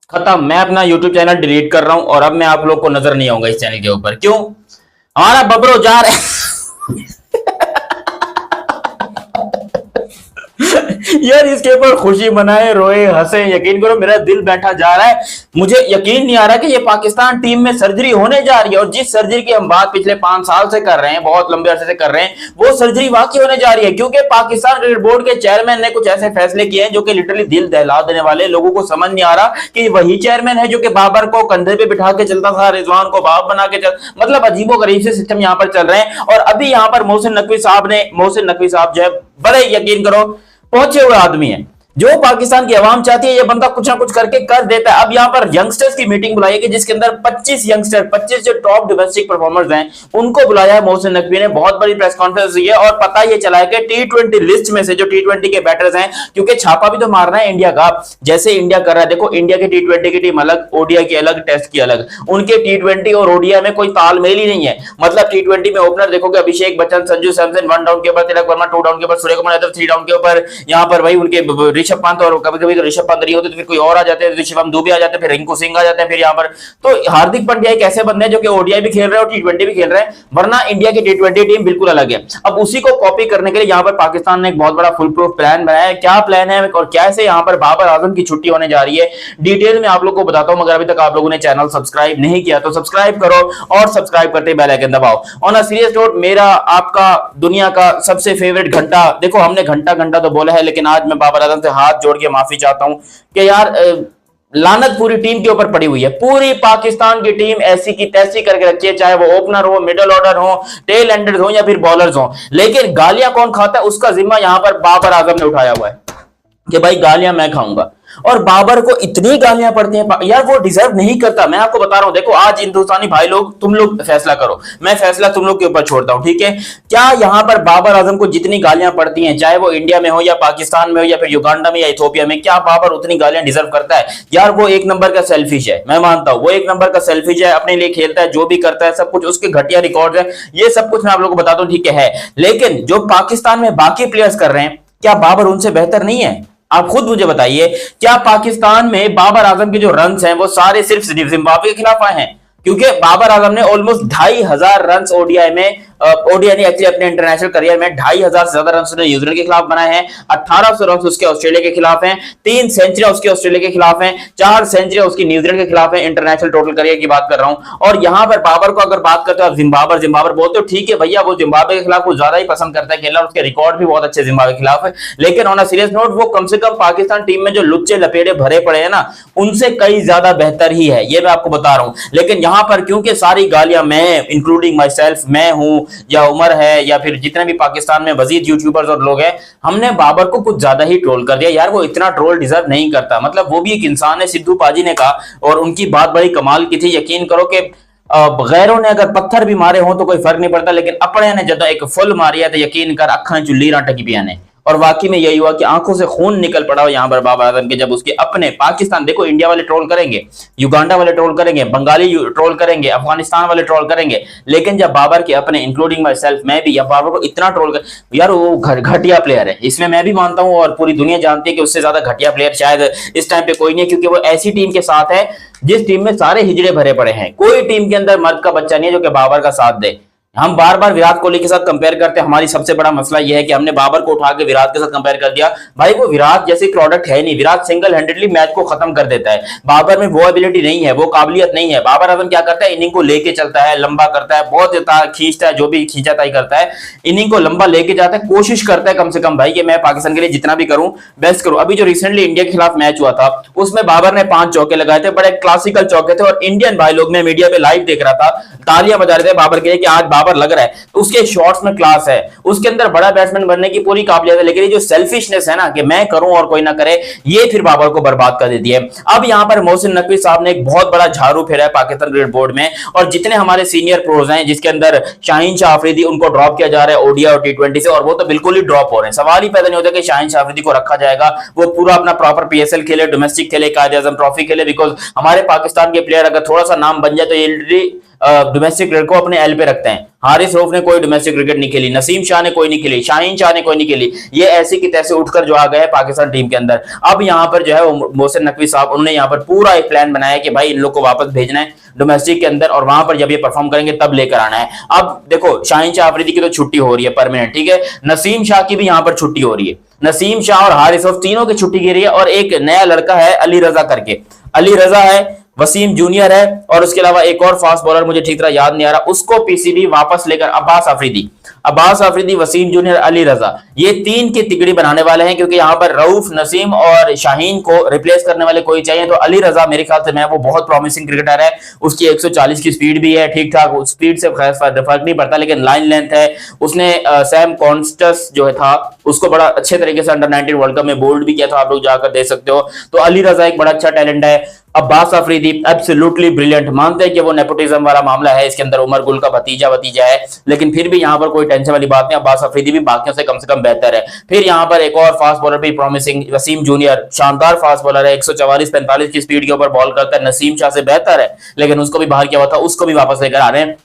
खत्म, मैं अपना यूट्यूब चैनल डिलीट कर रहा हूं और अब मैं आप लोग को नजर नहीं आऊंगा इस चैनल के ऊपर। क्यों? हमारा बबरो जा रहा है यार इसके ऊपर खुशी मनाए, रोए, हंसे, यकीन करो मेरा दिल बैठा जा रहा है। मुझे यकीन नहीं आ रहा कि ये पाकिस्तान टीम में सर्जरी होने जा रही है, और जिस सर्जरी की हम बात पिछले 5 साल से कर रहे हैं, बहुत लंबे अरसे से कर रहे हैं, वो सर्जरी वाकई होने जा रही है। क्योंकि पाकिस्तान क्रिकेट बोर्ड के चेयरमैन ने कुछ ऐसे फैसले किए हैं जो कि लिटरली दिल दहला देने वाले। लोगों को समझ नहीं आ रहा कि वही चेयरमैन है जो कि बाबर को कंधे पे बिठा के चलता था, रिजवान को बाप बना के चल, मतलब अजीबो गरीब से सिस्टम यहाँ पर चल रहे हैं। और अभी यहाँ पर मोहसिन नकवी साहब जो है, बड़े यकीन करो पहुंचे हुए आदमी है। जो पाकिस्तान की आवाम चाहती है ये बंदा कुछ ना कुछ करके कर देता है। अब यहाँ पर यंगस्टर्स की मीटिंग बुलाई है कि जिसके अंदर 25 यंगस्टर, 25 जो टॉप डोमेस्टिक परफॉर्मर्स हैं उनको बुलाया है मोहसिन नकवी ने। बहुत बड़ी प्रेस कॉन्फ्रेंस हुई है और पता ये चला है कि T20 लिस्ट में से जो T20 के बैटर्स हैं, क्योंकि छापा भी तो मारना है इंडिया का, जैसे इंडिया कर रहा है। देखो इंडिया की T20 की टीम अलग, ओडीआई की अलग, टेस्ट की अलग। उनके T20 और ओडीआई में कोई तालमेल ही नहीं है। मतलब T20 में ओपनर देखोगे अभिषेक बच्चन, संजू सैमसन 1 डाउन के ऊपर, तिलक वर्मा 2 डाउन के ऊपर, सूर्य कुमार यादव 3 डाउन के ऊपर, यहाँ पर भाई उनके ऋषभ पंत, और कभी कभी तो ऋषभ पंत नहीं होते तो फिर कोई और आ जाते हैं, ऋषभम दुबे आ जाते हैं, फिर रिंकू सिंह आ जाते हैं, फिर यहाँ पर तो हार्दिक पांड्या एक ऐसे बंदे हैं जो कि ओडीआई भी खेल रहे हैं और T20 भी खेल रहे हैं। वरना इंडिया की T20 टीम बिल्कुल अलग है। अब उसी को कॉपी करने के लिए यहाँ पर पाकिस्तान ने एक बहुत बड़ा फुल प्रूफ प्लान बनाया है। क्या प्लान है और कैसे यहाँ पर बाबर आजम की छुट्टी होने जा रही है, डिटेल में आप लोग को बताता हूं। मगर अभी तक आप लोगों ने चैनल सब्सक्राइब नहीं किया तो सब्सक्राइब करो, और सब्सक्राइब करते बेल आइकन दबाओ। ऑन अ सीरियस नोट, मेरा आपका दुनिया का सबसे फेवरेट घंटा, देखो हमने घंटा घंटा तो बोला है, लेकिन आज मैं बाबर आजम से हाथ जोड़ के माफी चाहता हूं कि यार लानत पूरी टीम के ऊपर पड़ी हुई है। पूरी पाकिस्तान की टीम ऐसी की तैसी करके रखी है, चाहे वो ओपनर हो, मिडिल ऑर्डर हो, टेल एंडर्स हो या फिर बॉलर्स हो। लेकिन गालियां कौन खाता है उसका जिम्मा यहां पर बाबर आजम ने उठाया हुआ है कि भाई गालियां मैं खाऊंगा। और बाबर को इतनी गालियां पड़ती हैं यार, वो डिजर्व नहीं करता। मैं आपको बता रहा हूं, देखो आज हिंदुस्तानी भाई लोग, तुम लोग फैसला करो, मैं फैसला तुम लोग के ऊपर छोड़ता हूं, ठीक है? क्या यहां पर बाबर आजम को जितनी गालियां पड़ती हैं, चाहे वो इंडिया में हो या पाकिस्तान में हो या फिर युगांडा में या इथोपिया में, क्या बाबर उतनी गालियां डिजर्व करता है? यार वो एक नंबर का सेल्फिश है, मैं मानता हूं वो एक नंबर का सेल्फिश है। अपने लिए खेलता है, जो भी करता है सब कुछ उसके घटिया रिकॉर्ड है, ये सब कुछ मैं आप लोगों को बताता हूं, ठीक है। लेकिन जो पाकिस्तान में बाकी प्लेयर्स कर रहे हैं, क्या बाबर उनसे बेहतर नहीं है? आप खुद मुझे बताइए, क्या पाकिस्तान में बाबर आजम के जो रन्स हैं वो सारे सिर्फ जिम्बाब्वे के खिलाफ आए हैं? क्योंकि बाबर आजम ने ऑलमोस्ट 2500 रन्स ओडीआई में, ओडीआई ने एक्चुअली अपने इंटरनेशनल करियर में 2500 से ज्यादा रन्स न्यूजीलैंड के खिलाफ बनाए हैं। 1800 रन्स उसके ऑस्ट्रेलिया के खिलाफ हैं, 3 सेंचुरियां उसके ऑस्ट्रेलिया के खिलाफ हैं, 4 सेंचुरियां उसकी न्यूजीलैंड के खिलाफ हैं। इंटरनेशनल टोटल करियर की बात कर रहा हूं। और यहां पर बाबर को अगर बात करते हो, जिम्बाब्वे बोलते हो, ठीक है भैया, वो जिम्बाब्वे के खिलाफ कुछ ज्यादा ही पसंद करता है खेलना, उसके रिकॉर्ड भी बहुत अच्छे जिम्बाब्वे के खिलाफ है। लेकिन ऑन अ सीरियस नोट, वो कम से कम पाकिस्तान टीम में जो लुच्चे लपेड़े भरे पड़े हैं ना, उनसे कई ज्यादा बेहतर ही है, ये मैं आपको बता रहा हूं। लेकिन यहां पर क्योंकि सारी गालियां मैं, इंक्लूडिंग माई सेल्फ, मैं हूं या उमर है या फिर जितने भी पाकिस्तान में वजीद यूट्यूबर्स और लोग हैं, हमने बाबर को कुछ ज्यादा ही ट्रोल कर दिया। यार वो इतना ट्रोल डिजर्व नहीं करता। मतलब वो भी एक इंसान है, सिद्धू पाजी ने कहा, और उनकी बात बड़ी कमाल की थी। यकीन करो कि गैरों ने अगर पत्थर भी मारे हों तो कोई फर्क नहीं पड़ता, लेकिन अपने ने जब एक फुल मारी है तो यकीन कर अखा चुल्ली राटा की पिया ने। और वाकई में यही हुआ कि आंखों से खून निकल पड़ा हो यहाँ पर बाबर आजम के, जब उसके अपने पाकिस्तान, देखो इंडिया वाले ट्रोल करेंगे, युगांडा वाले ट्रोल करेंगे, बंगाली ट्रोल करेंगे, अफगानिस्तान वाले ट्रोल करेंगे, लेकिन जब बाबर के अपने, इंक्लूडिंग माई सेल्फ, मैं भी, या बाबर को इतना ट्रोल कर, यार वो घटिया प्लेयर है, इसमें मैं भी मानता हूँ और पूरी दुनिया जानती है कि उससे ज्यादा घटिया प्लेयर शायद इस टाइम पे कोई नहीं है। क्योंकि वो ऐसी टीम के साथ है जिस टीम में सारे हिजड़े भरे पड़े हैं। कोई टीम के अंदर मर्द का बच्चा नहीं है जो कि बाबर का साथ दे। हम बार बार विराट कोहली के साथ कंपेयर करते हैं, हमारी सबसे बड़ा मसला यह है कि हमने बाबर को उठा के विराट के साथ कंपेयर कर दिया। भाई वो विराट जैसी प्रोडक्ट है नहीं, विराट सिंगल हैंडेडली मैच को खत्म कर देता है। बाबर में वो एबिलिटी नहीं है, वो काबिलियत नहीं है। बाबर आजम क्या करता है, इनिंग को लेके चलता है, लंबा करता है, बहुत खींचता है, जो भी खींचाताई करता है, इनिंग को लंबा लेके जाता है, कोशिश करता है कम से कम भाई कि मैं पाकिस्तान के लिए जितना भी करूं बेस्ट करूं। अभी जो रिसेंटली इंडिया के खिलाफ मैच हुआ था उसमें बाबर ने 5 चौके लगाए थे, बड़े क्लासिकल चौके थे, और इंडियन भाई लोग, मैं मीडिया पे लाइव देख रहा था, तालियां बजा रहे थे बाबर के लिए कि आज बाबर लग रहा है। उसके शॉट्स में क्लास है, उसके अंदर बड़ा बैट्समैन बनने की पूरी काबिलियत है, लेकिन ये जो सेल्फिशनेस है ना कि मैं करूं और कोई ना करे, ये फिर बाबर को बर्बाद कर देती है। अब यहां पर मोहसिन नकवी साहब ने एक बहुत बड़ा झाड़ू फेरा है पाकिस्तान क्रिकेट बोर्ड में, और जितने हमारे सीनियर प्रोज हैं, जिसके अंदर शाहीन शाह अफरीदी, उनको ड्रॉप किया जा रहा है ओडीआई और T20 से, और वो तो बिल्कुल ही ड्रॉप हो रहे हैं। सवाल ही पैदा नहीं होता कि शाहीन शाह अफरीदी को रखा जाएगा, वो पूरा अपना प्रॉपर PSL खेले, डोमेस्टिक खेले, कायदे आजम ट्रॉफी खेले। बिकॉज हमारे पाकिस्तान के प्लेयर अगर थोड़ा सा नाम बन जाए तो ये डोमेस्टिक क्रिकेट को अपने एल पे रखते हैं। हारिस रऊफ ने कोई डोमेस्टिक क्रिकेट नहीं खेली, नसीम शाह ने कोई नहीं खेली, शाहीन शाह ने कोई नहीं खेली, ये ऐसे की तैसे उठकर जो आ गए पाकिस्तान टीम के अंदर। अब यहाँ पर जो है वो मोहसिन नकवी साहब उन्होंने यहाँ पर पूरा एक प्लान बनाया कि भाई इन लोग को वापस भेजना है डोमेस्टिक के अंदर, और वहां पर जब ये परफॉर्म करेंगे तब लेकर आना है। अब देखो शाहीन शाह अफरीदी की तो छुट्टी हो रही है परमानेंट, ठीक है, नसीम शाह की भी यहाँ पर छुट्टी हो रही है, नसीम शाह और हारिस रऊफ तीनों की छुट्टी की रही है। और एक नया लड़का है अली रजा करके, अली रजा है, वसीम जूनियर है, और उसके अलावा एक और फास्ट बॉलर मुझे ठीक तरह याद नहीं आ रहा, उसको पीसीबी वापस लेकर अब्बास आफरीदी, वसीम जूनियर, अली रजा, ये तीन की तिकड़ी बनाने वाले हैं, क्योंकि यहां पर रऊफ, नसीम और शाहीन को रिप्लेस करने वाले कोई चाहिए। तो अली रजा मेरे ख्याल से वो बहुत प्रॉमिसिंग क्रिकेटर है, उसकी 140 की स्पीड भी है, ठीक ठाक स्पीड से फर्क नहीं पड़ता, लेकिन लाइन लेंथ है। उसने सैम कॉन्स्टस जो है था उसको बड़ा अच्छे तरीके से अंडर 19 वर्ल्ड कप में बोल्ड भी किया था, आप लोग जाकर देख सकते हो। तो अली रजा एक बड़ा अच्छा टैलेंट है। अब्बास आफरीदी एब्सोल्युटली ब्रिलियंट, मानते हैं कि वो नेपोटिज्म वाला मामला है, इसके अंदर उमर गुल का भतीजा है, लेकिन फिर भी यहाँ पर कोई टेंशन वाली बात नहीं, अब्बास आफरीदी भी बाकियों से कम बेहतर है। फिर यहाँ पर एक और फास्ट बॉलर भी प्रॉमिसिंग, वसीम जूनियर, शानदार फास्ट बॉलर है, 144-45 की स्पीड के ऊपर बॉल करता है, नसीम शाह से बेहतर है, लेकिन उसको भी बाहर किया हुआ था, उसको भी वापस लेकर आ रहे हैं।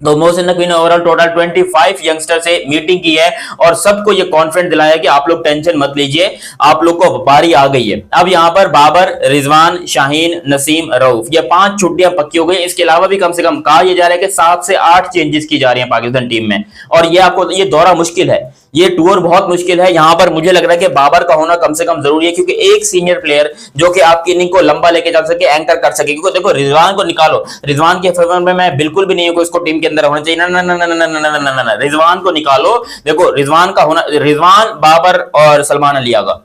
तो मोहसिन नकवी ने ओवरऑल टोटल 25 यंगस्टर से मीटिंग की है और सबको ये कॉन्फिडेंट दिलाया कि आप लोग टेंशन मत लीजिए, आप लोग को बारी आ गई है। अब यहाँ पर बाबर, रिजवान, शाहीन, नसीम, रऊफ, ये 5 छुट्टियां पक्की हो गई। इसके अलावा भी कम से कम कहा यह जा रहा है कि 7 से 8 चेंजेस की जा रही है पाकिस्तान टीम में, और ये आपको ये दौरा मुश्किल है, ये टूर बहुत मुश्किल है। यहाँ पर मुझे लग रहा है कि बाबर का होना कम से कम जरूरी है, क्योंकि एक सीनियर प्लेयर जो कि आपकी इनिंग को लंबा लेके जा सके, एंकर कर सके। क्योंकि देखो रिजवान को निकालो, रिजवान के फेवर में मैं बिल्कुल भी नहीं हूं इसको टीम के अंदर होना चाहिए, ना ना ना ना ना ना ना ना ना, रिजवान को निकालो। देखो रिजवान का होना, रिजवान, बाबर और सलमान अली आगा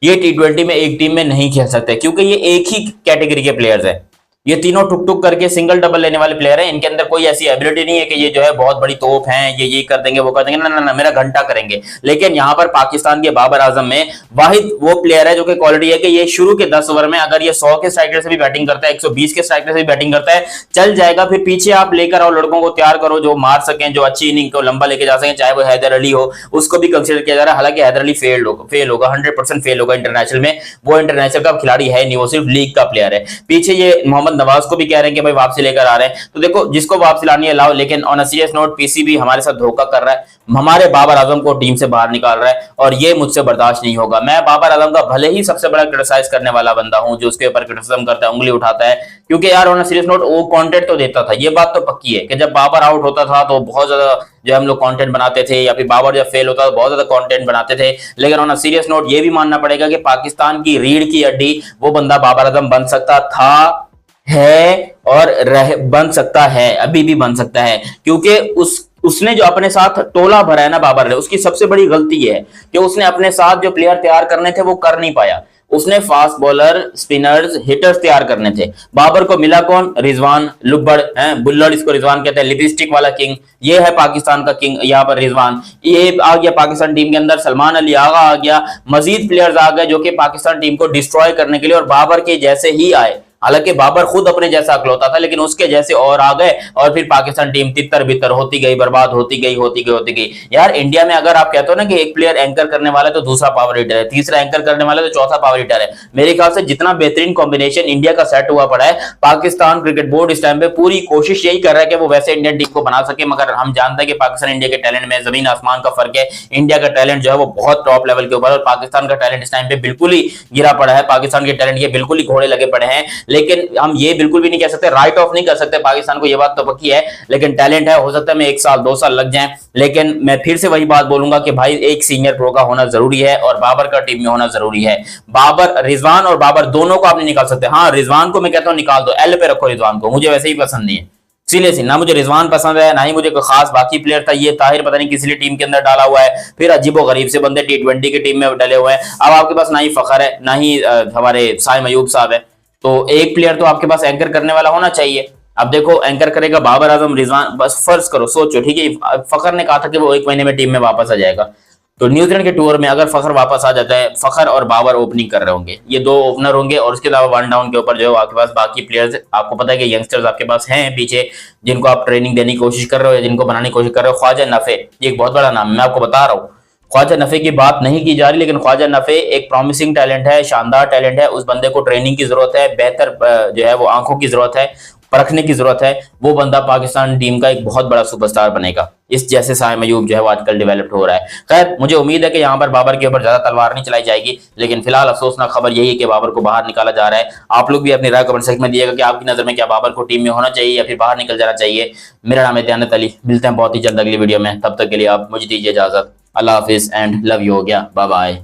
ये T20 में एक टीम में नहीं खेल सकते, क्योंकि ये एक ही कैटेगरी के प्लेयर्स हैं। ये तीनों टुक टुक करके सिंगल डबल लेने वाले प्लेयर हैं, इनके अंदर कोई ऐसी एबिलिटी नहीं है कि ये जो है बहुत बड़ी तोप हैं, ये कर देंगे वो कर देंगे, ना ना ना, मेरा घंटा करेंगे। लेकिन यहाँ पर पाकिस्तान के बाबर आजम में वाहिद वो प्लेयर है जो कि क्वालिटी है कि ये शुरू के 10 ओवर में अगर ये 100 के स्ट्राइक रेट से भी बैटिंग करता है, 120 के स्ट्राइक रेट से भी बैटिंग करता है, चल जाएगा। फिर पीछे आप लेकर आओ, लड़कों को तैयार करो जो मार सकें, जो अच्छी इनिंग को लंबा लेके जा सकें, चाहे वो हैदर अली हो, उसको भी कंसिडर किया जा रहा है। हालांकि हैदर अली फेल होगा 100% फेल होगा इंटरनेशनल में, वो इंटरनेशनल का खिलाड़ी है नहीं, वो सिर्फ लीग का प्लेयर है। पीछे ये मोहम्मद नवाज को भी कह रहे हैं कि भाई वापसी लेकर आ रहे हैं, तो देखो जिसको वापसी लानी है लाओ, लेकिन on a serious note PCB हमारे साथ धोखा कर रहा है, हमारे बाबर आजम को टीम से बाहर निकाल रहा है, और ये मुझसे बर्दाश्त नहीं होगा। मैं बाबर आजम का भले ही सबसे बड़ा क्रिटिसाइज करने वाला बंदा हूं, जो उसके ऊपर क्रिटिसिज्म करता है, उंगली उठाता है, क्योंकि यार ऑन अ सीरियस नोट वो कंटेंट तो देता था, ये बात तो पक्की है कि जब बाबर आउट होता था तो बहुत ज्यादा जो हम लोग कंटेंट बनाते थे, या फिर बाबर जब फेल होता तो बहुत ज्यादा कंटेंट बनाते थे। लेकिन ऑन अ सीरियस नोट ये भी मानना पड़ेगा कि पाकिस्तान की रीढ़ की हड्डी वो बंदा बाबर आजम बन सकता था, है और बन सकता है, अभी भी बन सकता है, क्योंकि उसने जो अपने साथ टोला भरा है ना बाबर ने, उसकी सबसे बड़ी गलती है कि उसने अपने साथ जो प्लेयर तैयार करने थे वो कर नहीं पाया। उसने फास्ट बॉलर, स्पिनर्स, हिटर्स तैयार करने थे। बाबर को मिला कौन? रिजवान, लुब्बड़ है, बुल्लड़ इसको रिजवान कहते हैं, लिपस्टिक वाला किंग, ये है पाकिस्तान का किंग यहाँ पर रिजवान। ये आ गया पाकिस्तान टीम के अंदर, सलमान अली आगा आ गया, मजीद प्लेयर्स आ गए जो कि पाकिस्तान टीम को डिस्ट्रॉय करने के लिए, और बाबर के जैसे ही आए। हालांकि बाबर खुद अपने जैसा अकलौता था, लेकिन उसके जैसे और आ गए, और फिर पाकिस्तान टीम तितर बितर होती गई, बर्बाद होती गई। यार इंडिया में अगर आप कहते हो ना कि एक प्लेयर एंकर करने वाला है तो दूसरा पावर हिटर है, तीसरा एंकर करने वाला है तो चौथा पावर हिटर है। मेरे ख्याल से जितना बेहतरीन कॉम्बिनेशन इंडिया का सेट हुआ पड़ा है, पाकिस्तान क्रिकेट बोर्ड इस टाइम पे पूरी कोशिश यही कर रहा है कि वो वैसे इंडियन टीम को बना सके। मगर हम जानते हैं कि पाकिस्तान इंडिया के टैलेंट में जमीन आसमान का फर्क है। इंडिया का टैलेंट जो है वो बहुत टॉप लेवल के ऊपर, और पाकिस्तान का टैलेंट इस टाइम पे बिल्कुल ही गिरा पड़ा है। पाकिस्तान के टैलेंट के बिल्कुल ही घोड़े लगे पड़े हैं, लेकिन हम ये बिल्कुल भी नहीं कह सकते, राइट ऑफ नहीं कर सकते पाकिस्तान को, ये बात तो पक्की है। लेकिन टैलेंट है, हो सकता है मैं 1 साल 2 साल लग जाए, लेकिन मैं फिर से वही बात बोलूंगा कि भाई एक सीनियर प्रो का होना जरूरी है, और बाबर का टीम में होना जरूरी है। बाबर, रिजवान और बाबर दोनों को आप नहीं निकाल सकते। हाँ रिजवान को मैं कहता हूं निकाल दो, एल पे रखो रिजवान को, मुझे वैसे ही पसंद नहीं है, सीरियसली ना मुझे रिजवान पसंद है, ना ही मुझे कोई खास बाकी प्लेयर था। ये ताहिर पता नहीं किसी टीम के अंदर डाला हुआ है, फिर अजीबो गरीब से बंदे T20 की टीम में डले हुए हैं। अब आपके पास ना ही फखर है, ना ही हमारे साइम अयूब साहब है, तो एक प्लेयर तो आपके पास एंकर करने वाला होना चाहिए। अब देखो एंकर करेगा बाबर आजम, रिजवान, बस फर्ज करो, सोचो, ठीक है। फखर ने कहा था कि वो 1 महीने में टीम में वापस आ जाएगा, तो न्यूजीलैंड के टूर में अगर फखर वापस आ जाता है, फखर और बाबर ओपनिंग कर रहे होंगे, ये 2 ओपनर होंगे, और उसके अलावा 1 डाउन के ऊपर जो है आपके पास बाकी प्लेयर्स, आपको पता है कि यंगस्टर्स आपके पास हैं पीछे, जिनको आप ट्रेनिंग देने की कोशिश कर रहे हो या जिनको बनाने की कोशिश कर रहे हो। ख्वाजा नफे ये एक बहुत बड़ा नाम है, मैं आपको बता रहा हूँ। ख्वाजा नफे की बात नहीं की जा रही, लेकिन ख्वाजा नफे एक प्रॉमिसिंग टैलेंट है, शानदार टैलेंट है। उस बंदे को ट्रेनिंग की जरूरत है, बेहतर जो है वो आंखों की जरूरत है। परखने की जरूरत है, वो बंदा पाकिस्तान टीम का एक बहुत बड़ा सुपरस्टार बनेगा। इस जैसे साइम अयूब जो है वो आजकल डेवलप्ड हो रहा है। खैर मुझे उम्मीद है कि यहाँ पर बाबर के ऊपर ज्यादा तलवार नहीं चलाई जाएगी, लेकिन फिलहाल अफसोसनाक खबर यही है कि बाबर को बाहर निकाला जा रहा है। आप लोग भी अपनी राय कमेंट सेक्शन में दिएगा कि आपकी नजर में क्या बाबर को टीम में होना चाहिए या फिर बाहर निकल जाना चाहिए। मेरा नाम है दयानत अली, मिलते हैं बहुत ही जल्द अगली वीडियो में, तब तक के लिए आप मुझे दीजिए इजाजत। अल्लाह हाफिज एंड लव यू हो गया, बाय बाय।